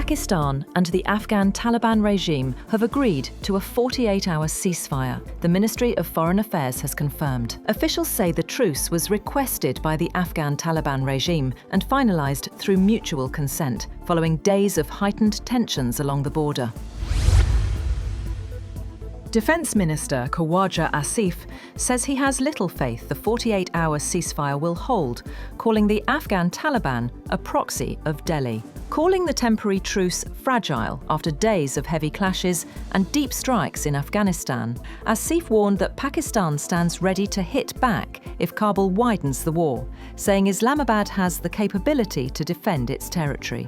Pakistan and the Afghan Taliban regime have agreed to a 48-hour ceasefire, the Ministry of Foreign Affairs has confirmed. Officials say the truce was requested by the Afghan Taliban regime and finalised through mutual consent, following days of heightened tensions along the border. Defence Minister Khawaja Asif says he has little faith the 48-hour ceasefire will hold, calling the Afghan Taliban a proxy of Delhi. Calling the temporary truce fragile after days of heavy clashes and deep strikes in Afghanistan, Asif warned that Pakistan stands ready to hit back if Kabul widens the war, saying Islamabad has the capability to defend its territory.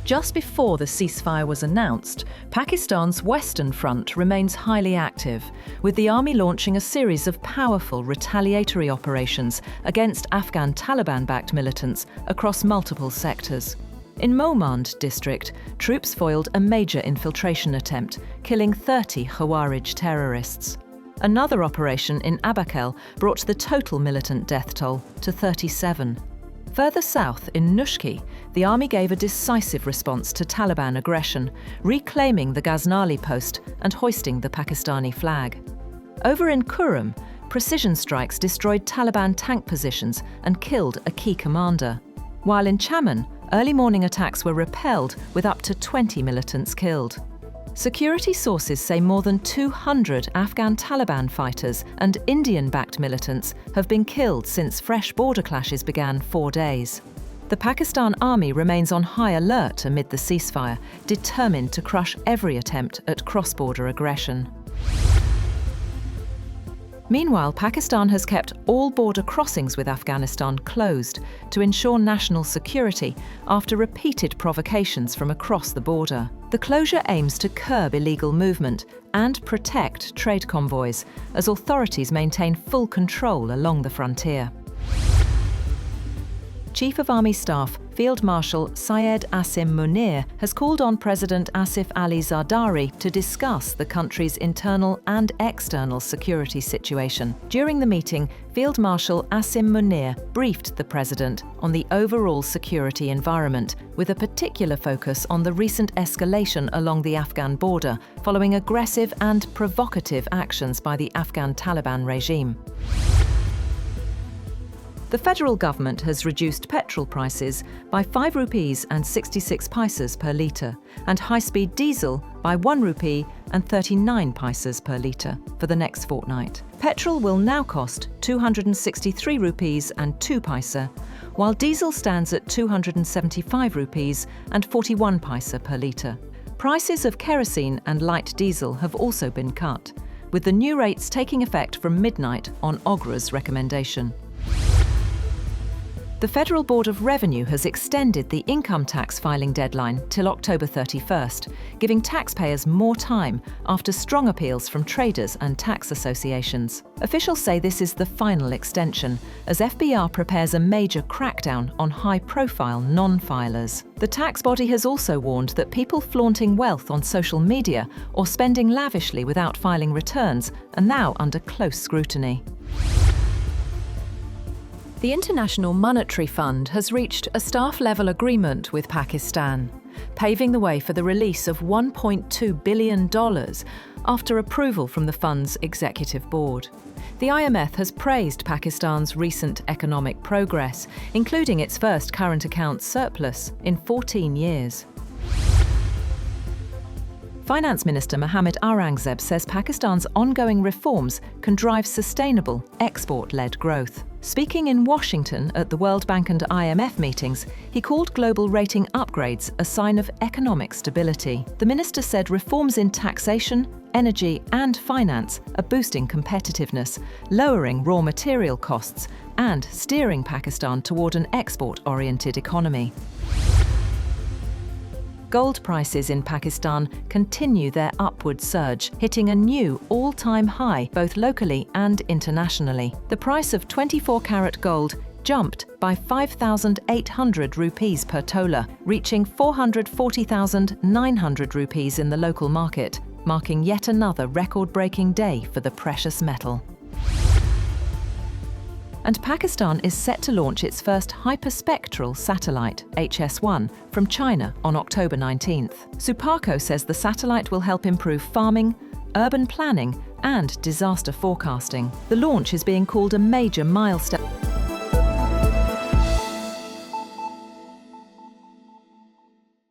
Just before the ceasefire was announced, Pakistan's Western Front remains highly active, with the army launching a series of powerful retaliatory operations against Afghan Taliban-backed militants across multiple sectors. In Mohmand district, troops foiled a major infiltration attempt, killing 30 Khawarij terrorists. Another operation in Abakel brought the total militant death toll to 37. Further south, in Nushki, the army gave a decisive response to Taliban aggression, reclaiming the Ghaznali post and hoisting the Pakistani flag. Over in Kurram, precision strikes destroyed Taliban tank positions and killed a key commander. While in Chaman, early morning attacks were repelled with up to 20 militants killed. Security sources say more than 200 Afghan Taliban fighters and Indian-backed militants have been killed since fresh border clashes began 4 days. The Pakistan Army remains on high alert amid the ceasefire, determined to crush every attempt at cross-border aggression. Meanwhile, Pakistan has kept all border crossings with Afghanistan closed to ensure national security after repeated provocations from across the border. The closure aims to curb illegal movement and protect trade convoys, as authorities maintain full control along the frontier. Chief of Army Staff Field Marshal Syed Asim Munir has called on President Asif Ali Zardari to discuss the country's internal and external security situation. During the meeting, Field Marshal Asim Munir briefed the President on the overall security environment, with a particular focus on the recent escalation along the Afghan border following aggressive and provocative actions by the Afghan Taliban regime. The federal government has reduced petrol prices by 5 rupees and 66 paisas per litre and high-speed diesel by 1 rupee and 39 paisas per litre for the next fortnight. Petrol will now cost 263 rupees and 2 paisa, while diesel stands at 275 rupees and 41 paisa per litre. Prices of kerosene and light diesel have also been cut, with the new rates taking effect from midnight on OGRA's recommendation. The Federal Board of Revenue has extended the income tax filing deadline till October 31st, giving taxpayers more time after strong appeals from traders and tax associations. Officials say this is the final extension, as FBR prepares a major crackdown on high-profile non-filers. The tax body has also warned that people flaunting wealth on social media or spending lavishly without filing returns are now under close scrutiny. The International Monetary Fund has reached a staff-level agreement with Pakistan, paving the way for the release of $1.2 billion after approval from the fund's executive board. The IMF has praised Pakistan's recent economic progress, including its first current account surplus in 14 years. Finance Minister Mohammad Aurangzeb says Pakistan's ongoing reforms can drive sustainable, export-led growth. Speaking in Washington at the World Bank and IMF meetings, he called global rating upgrades a sign of economic stability. The minister said reforms in taxation, energy and finance are boosting competitiveness, lowering raw material costs and steering Pakistan toward an export-oriented economy. Gold prices in Pakistan continue their upward surge, hitting a new all-time high both locally and internationally. The price of 24-carat gold jumped by 5,800 rupees per tola, reaching 440,900 rupees in the local market, marking yet another record-breaking day for the precious metal. And Pakistan is set to launch its first hyperspectral satellite, HS-1, from China on October 19th. Suparco says the satellite will help improve farming, urban planning, and disaster forecasting. The launch is being called a major milestone.